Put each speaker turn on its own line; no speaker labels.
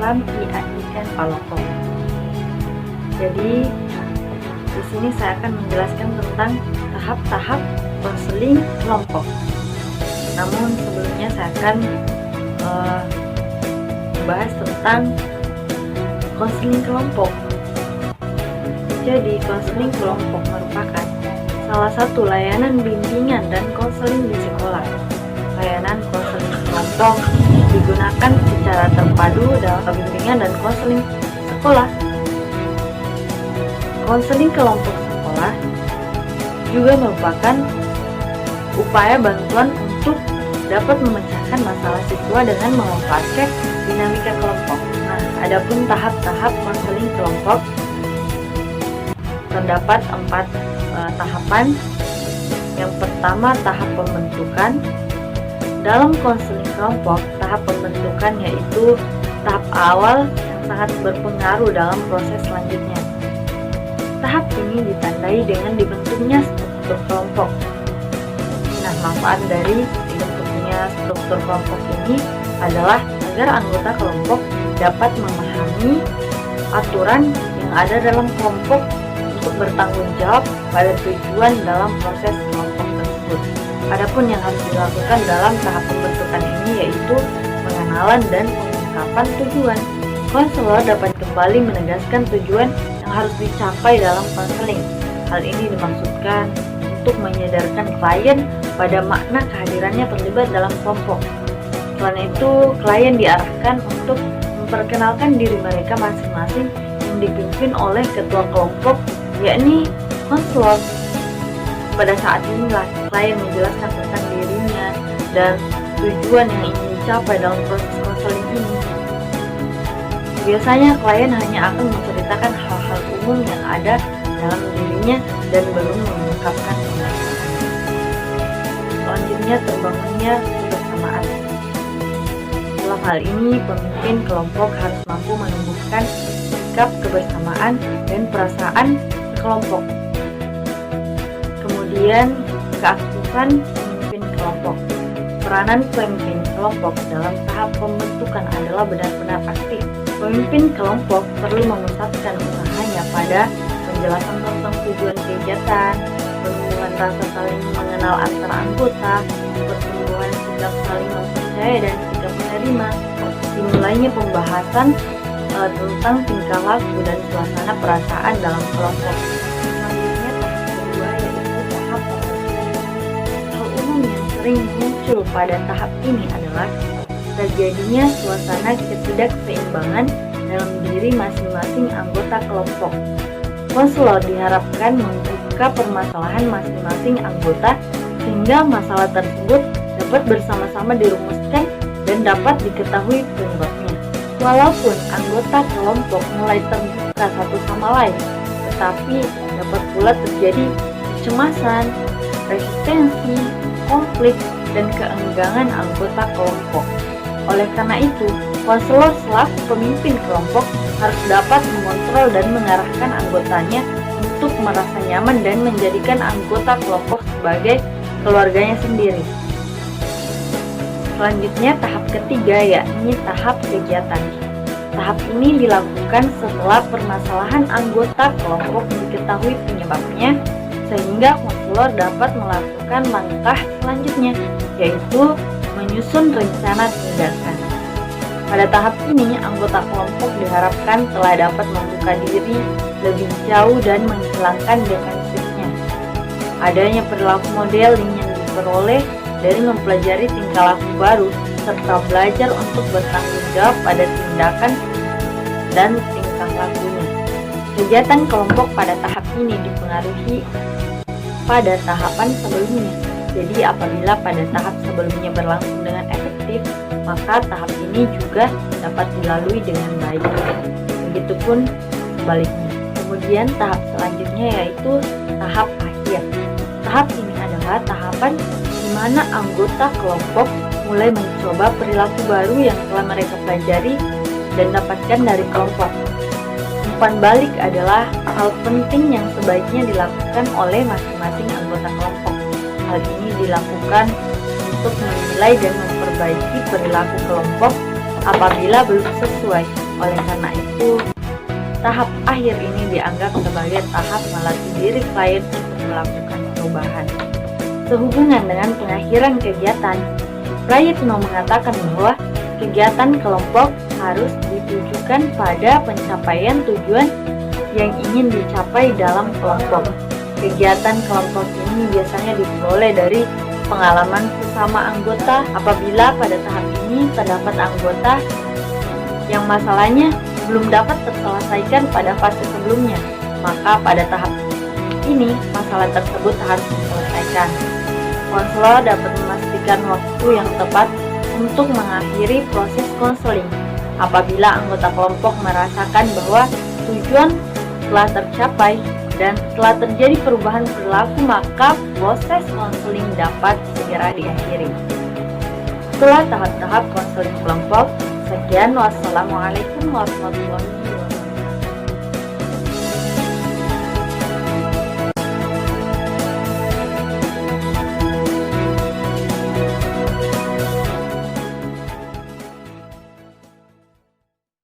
program PIN Palopo. Jadi di sini saya akan menjelaskan tentang tahap-tahap konseling kelompok. Namun sebelumnya saya akan membahas tentang konseling kelompok. Jadi konseling kelompok merupakan salah satu layanan bimbingan dan konseling di sekolah. Layanan konseling kelompok digunakan secara terpadu dalam bimbingan dan konseling sekolah. Konseling kelompok sekolah juga merupakan upaya bantuan untuk dapat memecahkan masalah siswa dengan memanfaatkan dinamika kelompok. Nah, adapun tahap-tahap konseling kelompok terdapat 4 tahapan. Yang pertama, tahap pembentukan. Dalam konseling kelompok, tahap pembentukan yaitu tahap awal yang sangat berpengaruh dalam proses selanjutnya. Tahap ini ditandai dengan dibentuknya struktur kelompok. Nah, manfaat dari dibentuknya struktur kelompok ini adalah agar anggota kelompok dapat memahami aturan yang ada dalam kelompok untuk bertanggung jawab pada tujuan dalam proses kelompok tersebut. Adapun yang harus dilakukan dalam tahap pembentukan ini yaitu pengenalan dan pengungkapan tujuan. Konselor dapat kembali menegaskan tujuan yang harus dicapai dalam konseling. Hal ini dimaksudkan untuk menyadarkan klien pada makna kehadirannya terlibat dalam kelompok. Selain itu, klien diarahkan untuk memperkenalkan diri mereka masing-masing yang dipimpin oleh ketua kelompok, yakni konselor. Pada saat inilah klien menjelaskan tentang dirinya dan tujuan yang ingin dicapai dalam proses konseling ini. Biasanya klien hanya akan menceritakan hal-hal umum yang ada dalam dirinya dan belum mengungkapkan permasalahan. Selanjutnya, terbangunnya kebersamaan. Dalam hal ini, pemimpin kelompok harus mampu menumbuhkan sikap kebersamaan dan perasaan kelompok. Kemudian, keaktifan pemimpin kelompok. Peranan pemimpin kelompok dalam tahap pembentukan adalah benar-benar aktif. Pemimpin kelompok perlu memusatkan usahanya pada penjelasan tentang tujuan kegiatan, penumbuhan rasa saling mengenal antar anggota, pertumbuhan sikap saling mempercayai dan sikap menerima, dimulainya pembahasan tentang tingkah laku dan suasana perasaan dalam kelompok. Selanjutnya tahap kedua yaitu tahap pengertian. Hal umum yang sering muncul pada tahap ini adalah terjadinya suasana ketidakseimbangan dalam diri masing-masing anggota kelompok. Konselor diharapkan membuka permasalahan masing-masing anggota sehingga masalah tersebut dapat bersama-sama dirumuskan dan dapat diketahui penyebabnya. Walaupun anggota kelompok mulai terbuka satu sama lain, tetapi dapat pula terjadi kecemasan, resistensi, konflik, dan keenggangan anggota kelompok. Oleh karena itu, konselor selaku pemimpin kelompok harus dapat mengontrol dan mengarahkan anggotanya untuk merasa nyaman dan menjadikan anggota kelompok sebagai keluarganya sendiri. Selanjutnya tahap ketiga yakni tahap kegiatan. Tahap ini dilakukan setelah permasalahan anggota kelompok diketahui penyebabnya sehingga konselor dapat melakukan langkah selanjutnya yaitu menyusun rencana tindakan. Pada tahap ini, anggota kelompok diharapkan telah dapat membuka diri lebih jauh dan menghilangkan defensifnya. Adanya perilaku modeling yang diperoleh dari mempelajari tingkah laku baru serta belajar untuk bertanggung jawab pada tindakan dan tingkah lakunya. Kegiatan kelompok pada tahap ini dipengaruhi pada tahapan sebelumnya. Jadi apabila pada tahap sebelumnya berlangsung dengan efektif, maka tahap ini juga dapat dilalui dengan baik. Begitupun sebaliknya. Kemudian tahap selanjutnya yaitu tahap akhir. Tahap ini adalah tahapan di mana anggota kelompok mulai mencoba perilaku baru yang telah mereka pelajari dan dapatkan dari kelompok. Umpan balik adalah hal penting yang sebaiknya dilakukan oleh masing-masing anggota kelompok. Hal ini dilakukan untuk menilai dan memperbaiki perilaku kelompok apabila belum sesuai. Oleh karena itu, tahap akhir ini dianggap sebagai tahap melatih diri klien untuk melakukan perubahan. Sehubungan dengan pengakhiran kegiatan, Prayitno mengatakan bahwa kegiatan kelompok harus ditujukan pada pencapaian tujuan yang ingin dicapai dalam kelompok. Kegiatan kelompok ini biasanya diperoleh dari pengalaman sesama anggota. Apabila pada tahap ini terdapat anggota yang masalahnya belum dapat terselesaikan pada fase sebelumnya, maka pada tahap ini masalah tersebut harus diselesaikan. Konselor dapat memastikan waktu yang tepat untuk mengakhiri proses konseling. Apabila anggota kelompok merasakan bahwa tujuan telah tercapai dan telah terjadi perubahan perilaku, maka proses konseling dapat segera diakhiri. Setelah tahap-tahap konseling kelompok, sekian, wassalamualaikum warahmatullahi wabarakatuh.